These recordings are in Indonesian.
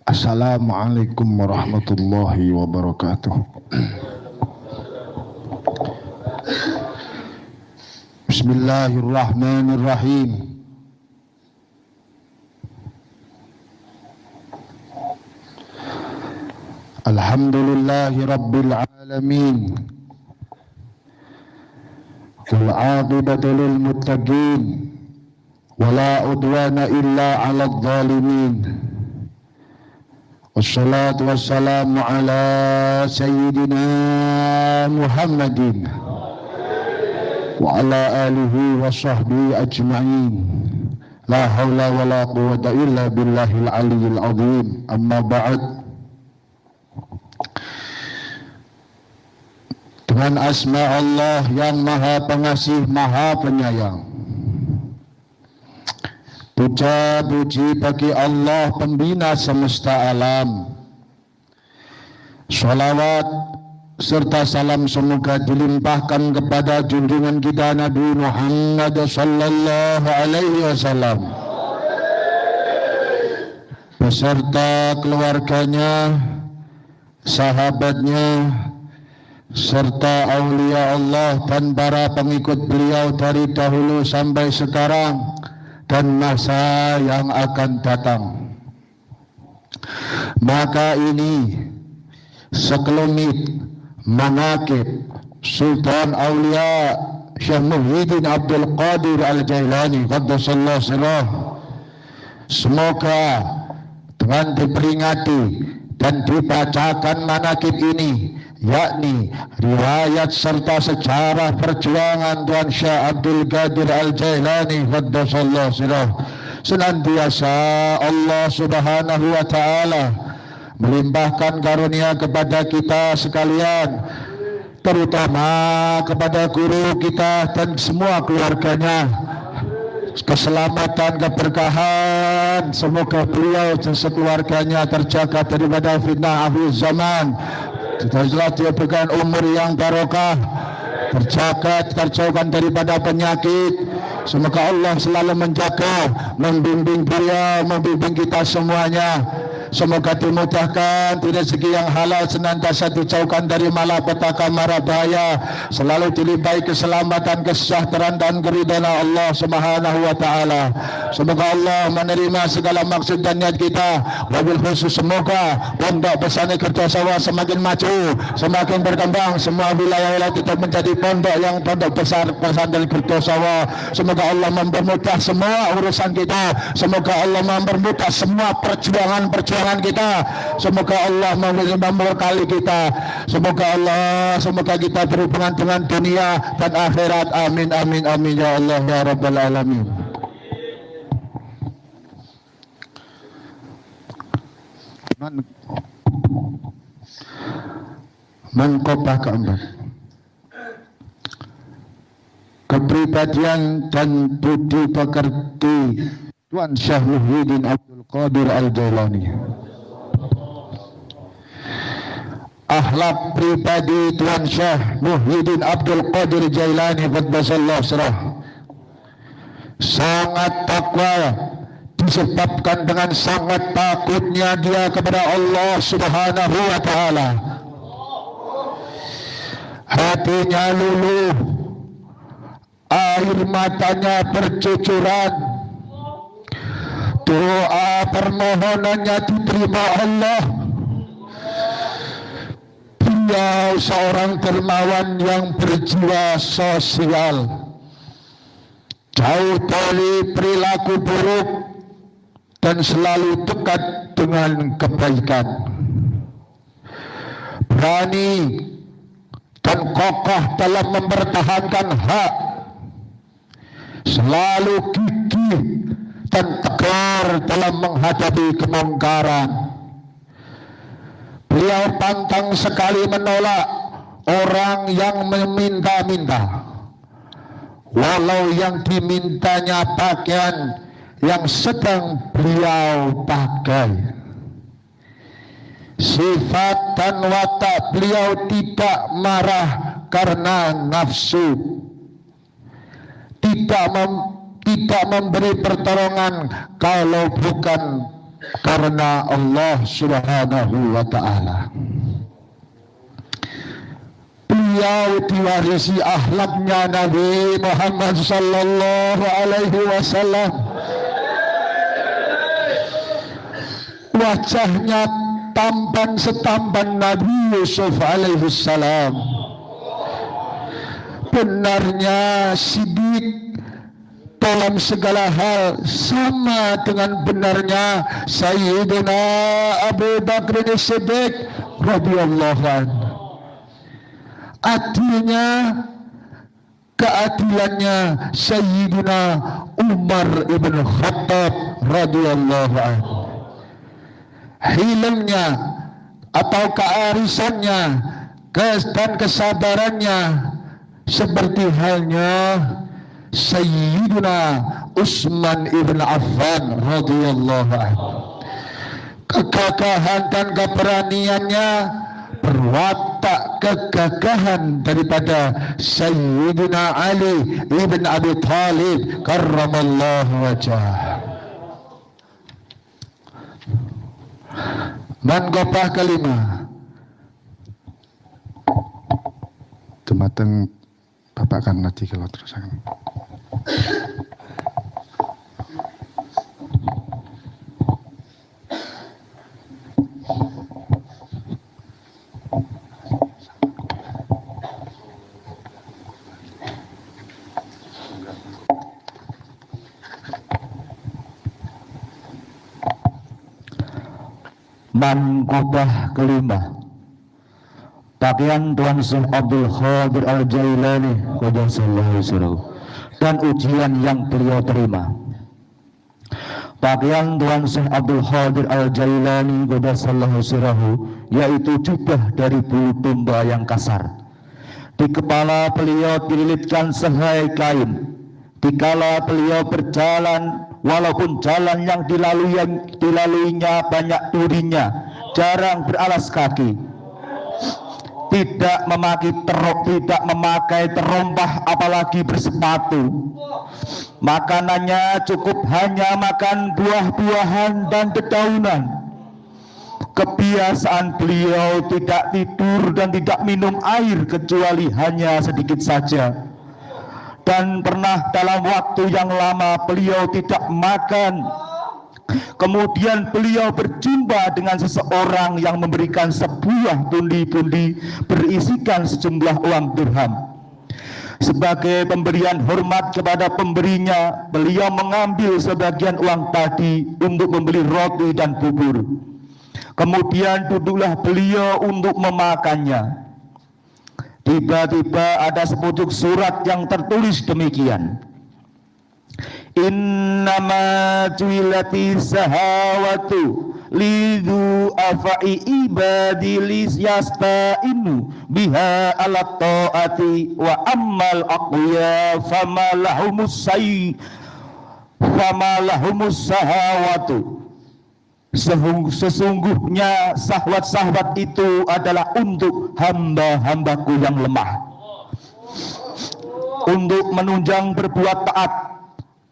Assalamualaikum warahmatullahi wabarakatuh. Bismillahirrahmanirrahim. Alhamdulillahi rabbil alamin. Wal 'aqibatu lil muttaqin. Wala udwana illa 'alal zalimin. Wassalatu wassalamu ala sayyidina Muhammadin wa ala alihi wa sahbihi ajma'in. La hawla wa la quwwata illa billahil aliyyil azim. Amma ba'd. Dengan asma Allah yang maha pengasih, maha penyayang, puja puji bagi Allah pembina semesta alam. Sholawat serta salam semoga dilimpahkan kepada junjungan kita Nabi Muhammad sallallahu alaihi wasallam beserta keluarganya, sahabatnya, serta aulia Allah dan para pengikut beliau dari dahulu sampai sekarang dan masa yang akan datang. Maka ini sekelumit manaqib Sultan Aulia Syekh Muhyiddin Abdul Qadir Al-Jailani qaddasallahu sirrah, semoga dengan diperingati dan dibacakan manaqib ini, yakni riwayat serta sejarah perjuangan Tuan Syekh Abdul Qadir Al-Jailani qaddasallahu sirrah, senantiasa Allah Subhanahu wa taala melimpahkan karunia kepada kita sekalian, terutama kepada guru kita dan semua keluarganya, keselamatan, keberkahan. Semoga beliau dan sekeluarganya terjaga daripada fitnah akhir zaman, telah diberikan umur yang barokah, terjauhkan daripada penyakit. Semoga Allah selalu menjaga, membimbing beliau, membimbing kita semuanya. Semoga dimudahkan, rezeki yang halal senantiasa dijauhkan dari malapetaka, mara bahaya, selalu dilimpahi keselamatan, kesejahteraan dan keridhaan Allah Subhanahu wa taala. Semoga Allah menerima segala maksud dan niat kita. Wabil khusus semoga Pondok Pesantren Kertosawa semakin maju, semakin berkembang, semua wilayah-wilayah tetap menjadi pondok besar Pesantren Kertosawa. Semoga Allah mempermudah semua urusan kita. Semoga Allah mempermudah semua perjuangan kita. Semoga Allah memberkali kita. Semoga kita berhubungan dengan dunia dan akhirat. Amin amin amin ya Allah ya rabbal alamin. Menkopah keempat, kepribadian dan budi pekerti Tuan Syekh Muhyiddin Abdul Qadir Al-Jailani. Akhlak pribadi Tuan Syekh Muhyiddin Abdul Qadir Jailani qaddasallahu sirrah sangat takwa, disebabkan dengan sangat takutnya dia kepada Allah Subhanahu wa taala. Hatinya luluh, air matanya bercucuran, doa permohonannya diterima Allah. Beliau seorang dermawan yang berjiwa sosial, jauh dari perilaku buruk dan selalu dekat dengan kebaikan, berani dan kokoh dalam mempertahankan hak, selalu gigih dan tegar dalam menghadapi kemungkaran. Beliau pantang sekali menolak orang yang meminta-minta, walau yang dimintanya pakaian yang sedang beliau pakai. Sifat dan watak beliau tidak marah karena nafsu, tidak memberi pertolongan kalau bukan karena Allah Subhanahu wa ta'ala. Beliau diwarisi akhlaknya Nabi Muhammad sallallahu alaihi wasallam. Wajahnya tampan setampan Nabi Yusuf alaihi salam. Benarnya sidik dalam segala hal sama dengan benarnya Sayyidina Abu Bakr As-Siddiq radhiyallahu anhu. Adilnya, keadilannya Sayyidina Umar ibn Khattab radhiyallahu anhu. Hilmnya atau kearisannya dan kesabarannya seperti halnya Sayyidina Utsman ibn Affan radhiyallahu anhu. Kegagahan dan keberaniannya berwatak kegagahan daripada Sayyidina Ali ibn Abi Thalib karramallahu wajhah. Manqobah kelima. Dumateng Bapak kan nanti kalau terusakan. Manqobah kelima. Pakaian Tuan Syekh Abdul Qadir Al-Jailani qaddasallahu sirrahu dan ujian yang beliau terima. Pakaian Tuan Syekh Abdul Qadir Al-Jailani qaddasallahu sirrahu yaitu jubah dari bulu domba yang kasar. Di kepala beliau dililitkan sehelai kain. Dikala beliau berjalan, walaupun jalan yang dilaluinya banyak durinya, jarang beralas kaki, tidak memakai terompah apalagi bersepatu. Makanannya cukup hanya makan buah-buahan dan dedaunan. Kebiasaan beliau tidak tidur dan tidak minum air kecuali hanya sedikit saja. Dan pernah dalam waktu yang lama beliau tidak makan. Kemudian beliau berjumpa dengan seseorang yang memberikan sebuah pundi-pundi berisikan sejumlah uang dirham. Sebagai pemberian hormat kepada pemberinya, beliau mengambil sebagian uang tadi untuk membeli roti dan bubur. Kemudian duduklah beliau untuk memakannya. Tiba-tiba ada sepucuk surat yang tertulis demikian. Innama juilati sahawatu lidu afai ibadi lisyasta'inu biha ala ta'ati wa ammal aqwiya fama lahumus sahawatu. Sesungguhnya syahwat-syahwat itu adalah untuk hamba-hambaku yang lemah, untuk menunjang berbuat taat.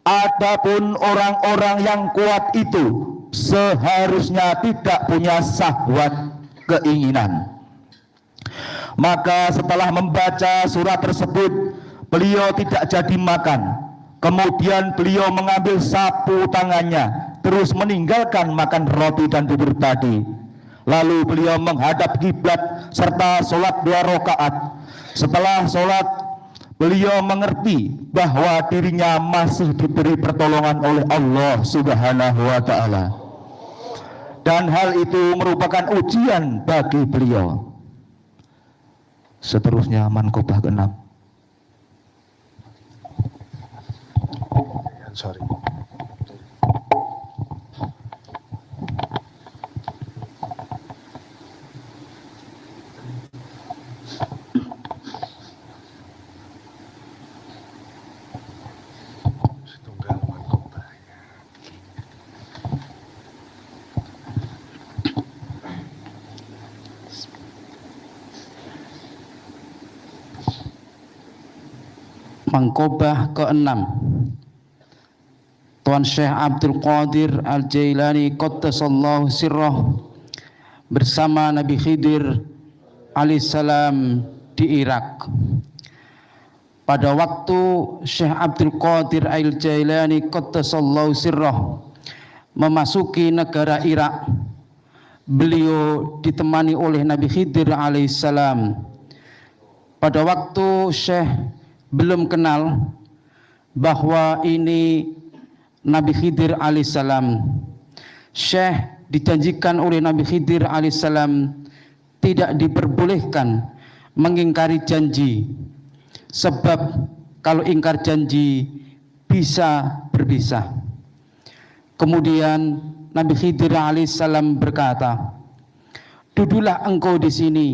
Adapun orang-orang yang kuat itu seharusnya tidak punya syahwat keinginan. Maka setelah membaca surat tersebut, beliau tidak jadi makan. Kemudian beliau mengambil sapu tangannya, terus meninggalkan makan roti dan bubur tadi. Lalu beliau menghadap kiblat serta sholat 2 rakaat. Setelah sholat, beliau mengerti bahwa dirinya masih diberi pertolongan oleh Allah Subhanahu wa ta'ala. Dan hal itu merupakan ujian bagi beliau. Seterusnya manqobah ke-6. Sorry. Setunggal manqobah. Manqobah ke-6. Tuan Syekh Abdul Qadir Al-Jailani Qaddasallahu sirrah bersama Nabi Khidir alaihissalam di Irak. Pada waktu Syekh Abdul Qadir Al-Jailani Qaddasallahu sirrah memasuki negara Irak, beliau ditemani oleh Nabi Khidir alaihissalam. Pada waktu Syekh belum kenal bahwa ini Nabi Khidir alaihissalam, Syekh dijanjikan oleh Nabi Khidir alaihissalam tidak diperbolehkan mengingkari janji, sebab kalau ingkar janji bisa berpisah. Kemudian Nabi Khidir alaihissalam berkata, "Duduklah engkau di sini."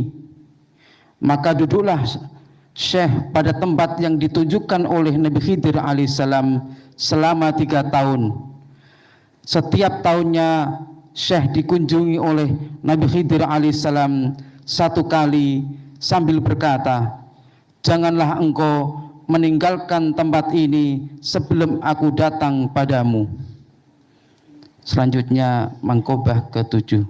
Maka duduklah Syekh pada tempat yang ditunjukkan oleh Nabi Khidir alaihissalam selama 3 tahun. Setiap tahunnya Syekh dikunjungi oleh Nabi Khidir alaihissalam 1 kali sambil berkata, "Janganlah engkau meninggalkan tempat ini sebelum aku datang padamu." Selanjutnya mangkobah ke-7.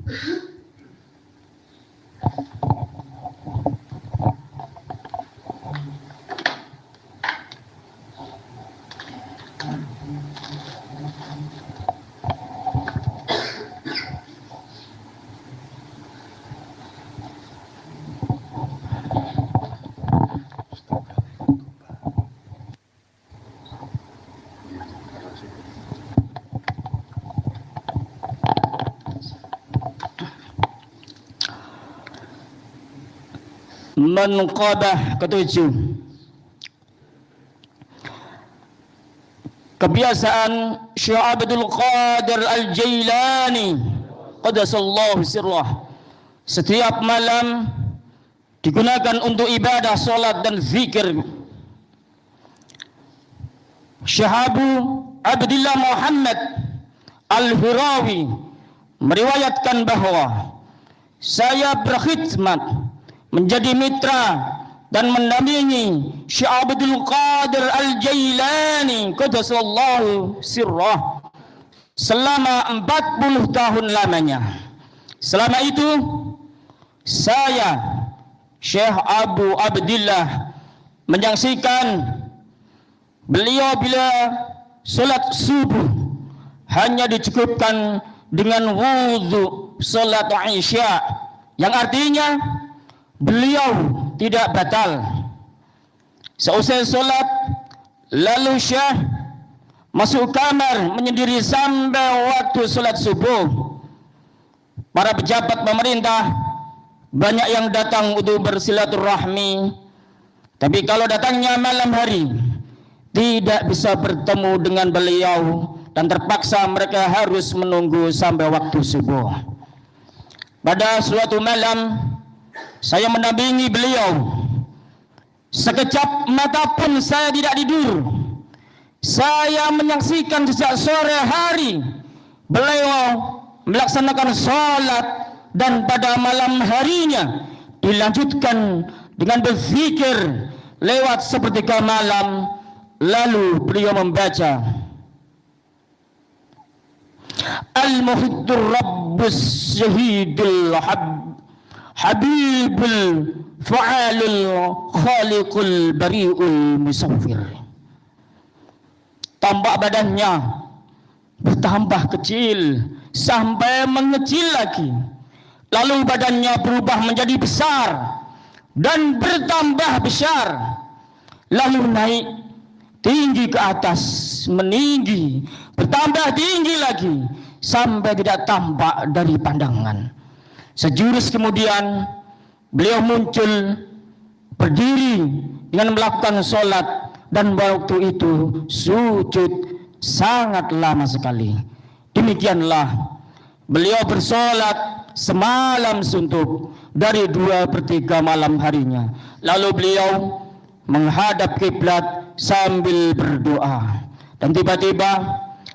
Manqabah ke-7. Kebiasaan Syekh Abdul Qadir Al-Jailani Qaddasallahu sirrah, setiap malam digunakan untuk ibadah, salat dan zikir. Syekh Abu Abdillah Muhammad Al-Hirawi meriwayatkan bahwa saya berkhidmat menjadi mitra dan mendampingi Syekh Abdul Qadir Al-Jailani Qaddasallahu sirrah selama 40 tahun lamanya. Selama itu saya Syekh Abu Abdillah menyaksikan beliau bila solat subuh hanya dicukupkan dengan wudhu solat Isya, yang artinya beliau tidak batal. Seusai solat, lalu Syekh masuk kamar menyendiri sampai waktu solat subuh. Para pejabat pemerintah banyak yang datang untuk bersilaturahmi, tapi kalau datangnya malam hari tidak bisa bertemu dengan beliau dan terpaksa mereka harus menunggu sampai waktu subuh. Pada suatu malam saya mendampingi beliau. Sekejap mata pun saya tidak tidur. Saya menyaksikan sejak sore hari beliau melaksanakan sholat, dan pada malam harinya dilanjutkan dengan berzikir lewat sepertiga malam. Lalu beliau membaca Al-Muhiddur Rabbus Syahidul Habibul Fa'alul Khaliqul Bari'ul Musawwir. Tambah badannya bertambah kecil sampai mengecil lagi. Lalu badannya berubah menjadi besar dan bertambah besar. Lalu naik tinggi ke atas, meninggi, bertambah tinggi lagi sampai tidak tampak dari pandangan. Sejurus kemudian beliau muncul berdiri dengan melakukan sholat, dan waktu itu sujud sangat lama sekali. Demikianlah beliau bersolat semalam suntuk dari 2/3 malam harinya. Lalu beliau menghadap kiblat sambil berdoa, dan tiba-tiba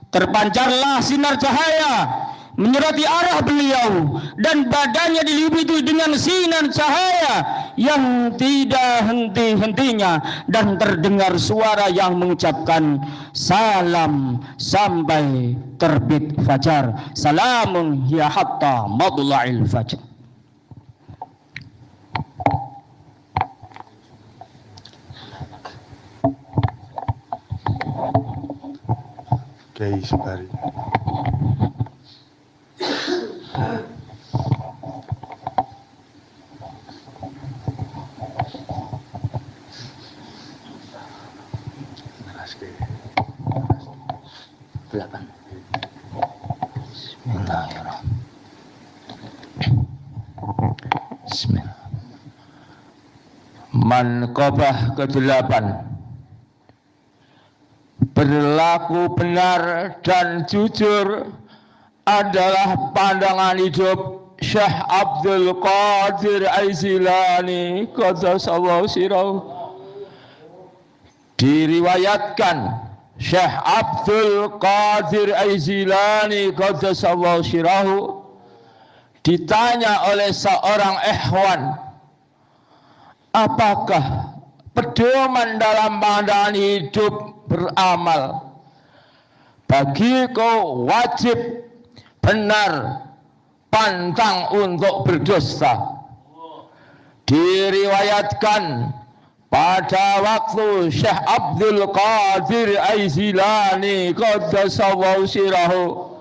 terpancarlah sinar cahaya menyerati arah beliau, dan badannya diliputi dengan sinar cahaya yang tidak henti-hentinya, dan terdengar suara yang mengucapkan salam sampai terbit fajar. Salamun hiya hatta matla'il fajar. Kiai Subari. Bismillah. Manqabah ke-8. Berlaku benar dan jujur adalah pandangan hidup Syekh Abdul Qadir Aizilani qaddasallahu sirrahu. Diriwayatkan Syekh Abdul Qadir Aizilani qaddasallahu sirrahu ditanya oleh seorang ikhwan, apakah pedoman dalam pandangan hidup beramal? Bagiku wajib benar, pantang untuk berdusta. Diriwayatkan pada waktu Syekh Abdul Qadir Aizilani qaddasallahu sirrahu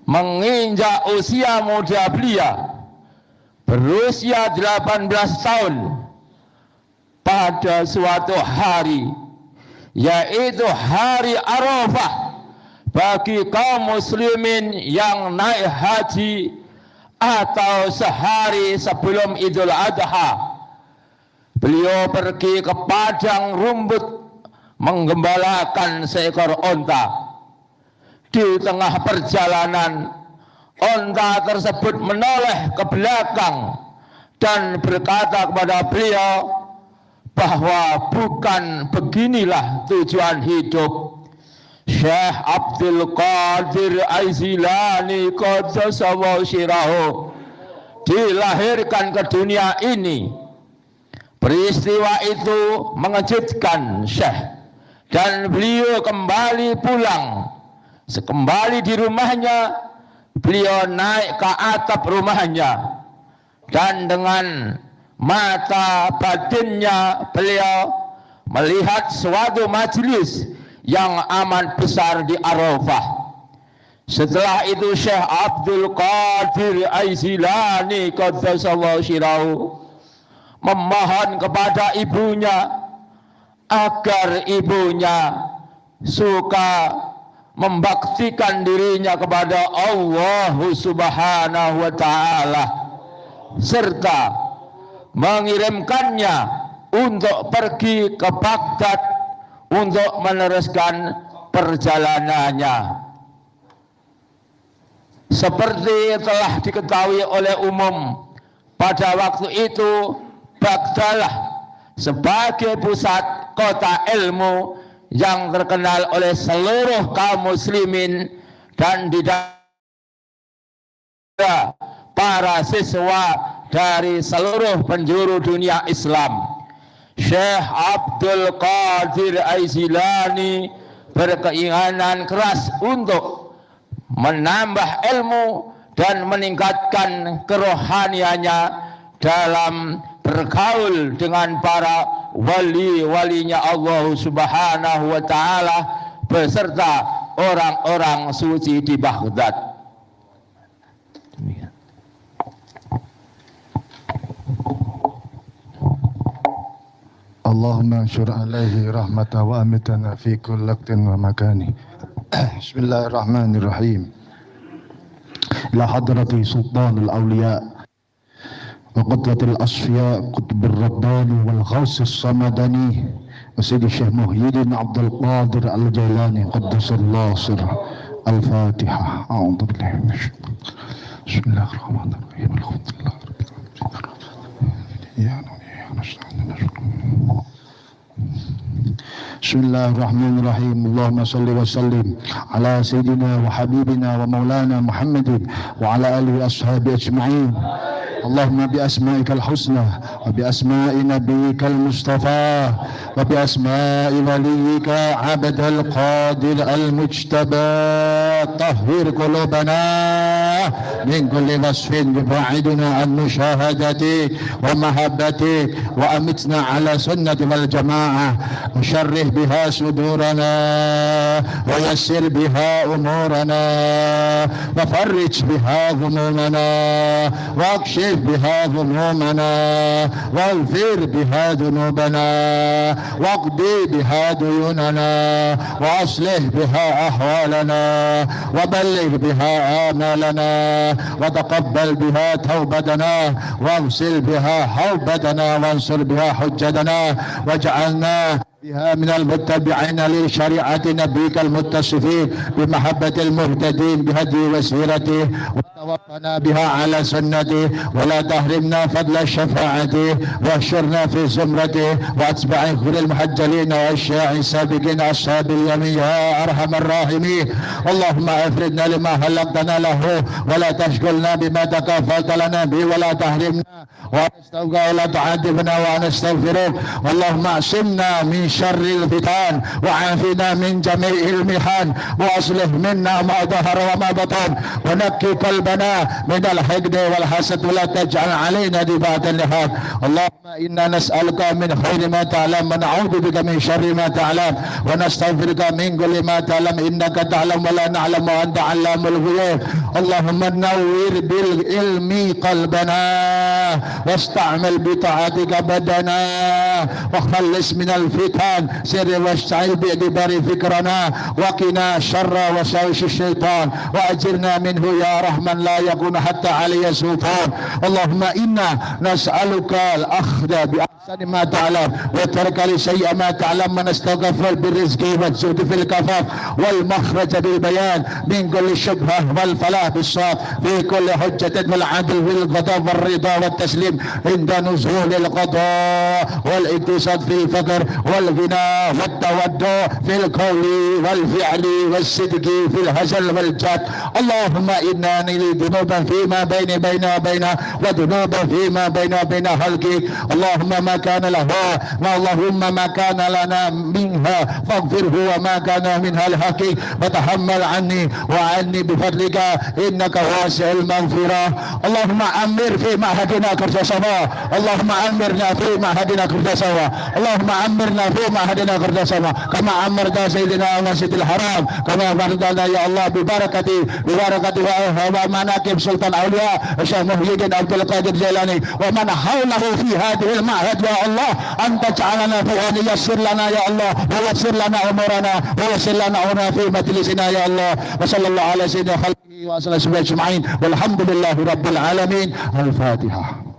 menginjak usia muda belia, berusia 18 tahun, pada suatu hari, yaitu hari Arafah bagi kaum muslimin yang naik haji atau sehari sebelum Idul Adha, beliau pergi ke padang rumput menggembalakan seekor onta. Di tengah perjalanan, onta tersebut menoleh ke belakang dan berkata kepada beliau bahwa bukan beginilah tujuan hidup. Syekh Abdul Qadir Aizilani qaddasallahu sirrahu dilahirkan ke dunia ini. Peristiwa itu mengejutkan Syekh, dan beliau kembali pulang. Sekembali di rumahnya, beliau naik ke atap rumahnya, dan dengan mata batinnya beliau melihat suatu majelis yang amat besar di Arafah. Setelah itu Syekh Abdul Qadir Aizilani qaddasallahu sirrahu memohon kepada ibunya agar ibunya suka membaktikan dirinya kepada Allah Subhanahu wa ta'ala, serta mengirimkannya untuk pergi ke Baghdad untuk meneruskan perjalanannya. Seperti telah diketahui oleh umum, pada waktu itu Baghdadlah sebagai pusat kota ilmu yang terkenal oleh seluruh kaum muslimin, dan di para siswa dari seluruh penjuru dunia Islam. Syekh Abdul Qadir Aizilani berkeinginan keras untuk menambah ilmu dan meningkatkan kerohaniannya dalam bergaul dengan para wali-walinya Allah Subhanahu wa ta'ala beserta orang-orang suci di Baghdad. Allahumma anshur alaihi rahmata wa amitana fi kulli waqtin wa makani. Bismillahirrahmanirrahim. Ila hadrati sultanul awliya وقدرة الأصفياء قطب الرباني والغوث الصمداني وسيد الشيخ محي الدين عبد القادر الجيلاني قدس الله سره. الفاتحة. أعوذ بالله من الشيطان. بسم الله الرحمن الرحيم. الحمد لله رب العالمين. Bismillahirrahmanirrahim. Allahumma salli wa sallim ala sayyidina wa habibina wa maulana Muhammadin wa ala alihi wa ashabi ajma'in. Allahumma bi asma'ikal husna wa bi asma'i nabiyyikal mustafa wa bi asma'i waliyyika abdal qadir al mujtaba tahhir qulubana min kulli wasfin yub'iduna an musyahadati wa mahabbati wa amitna ala sunnati wal jamaah wa syarrih biha sudurana wa yassir biha umurana wa farrij biha ghumumana wa akshif بها ذنوبنا واغفر بها ذنوبنا واقضي بها ديوننا واصلح بها احوالنا وبلغ بها آمالنا وتقبل بها توبتنا واغسل بها حوبتنا وانصر بها حجتنا واجعلنا بها من المتبعين لشريعة نبيك المتصفين بمحبة المهتدين بهدي وسيرته وتوفنا بها على سنته ولا تحرمنا فضل الشفاعة واحشرنا في زمرته واتبع غير المحجلين والشياع السابقين أصحاب اليمين يا أرحم الراحمين. اللهم افردنا لما خلقتنا له ولا تشغلنا بما تكافلت لنا به ولا تحرمنا ونستغفرك ولا تعذبنا ونستغفرك. اللهم اعصمنا من شر الفتن وعافنا من جميع المحن واصلح منا ما ظهر وما بطن ونقي قلبنا من الحقد والحسد ولا تجعل علينا ذبات اللحاد. اللهم انا نسالك من خير ما تعلم ونعوذ بك من شر ما تعلم ونستغفرك من كل ما تعلم انك تعلم ولا نعلم وانت علام الغيوب. اللهم نور بالعلم قلبنا واستعمل بطاعتك بدنا وخلص من الفتن سر واستعذ باعتبار فكرنا وقنا شر وساوس الشيطان واجرنا منه يا رحمن لا يكون حتى علي سلطان. اللهم انا نسالك الاخذ باحسن ما تعلم وترك لسيء ما تعلم ونستغفر بالرزق والزهد في الكفاف والمخرج بالبيان من كل شبهه والفلاح بالصواب في كل حجه والعدل والقضاء والرضا والتسليم عند نزول القضاء والاقتصاد في الفقر والغنى والتودع في القول والفعل والصدق في الهزل والجد. اللهم انا نريد ذنوبا فيما بيننا وبين وذنوبا فيما بيننا وبين خلقك. اللهم ما كان لها اللهم ما كان لنا منها فاغفره وما كان منها لحقك وتحمل عني وعني بفضلك انك واسع المغفره. اللهم امر في معهدنا kerjasama. اللهم امرنا في معهدنا kerjasama. اللهم امرنا في معهدنا kerjasama كما امرت سيدنا مسجد الحرام كما امرتنا يا الله ببركة ومناكب سلطان اولياء الشيخ محي الدين عبد القادر الجيلاني ومن حوله في هذه المعهد يا الله ان تجعلنا فيها ليسر لنا يا الله ويسر لنا امورنا ويسر لنا امورنا في مجلسنا يا الله. وصلى الله على سيدنا خلقه وسلم اجمعين والحمد لله رب العالمين. الفاتحة.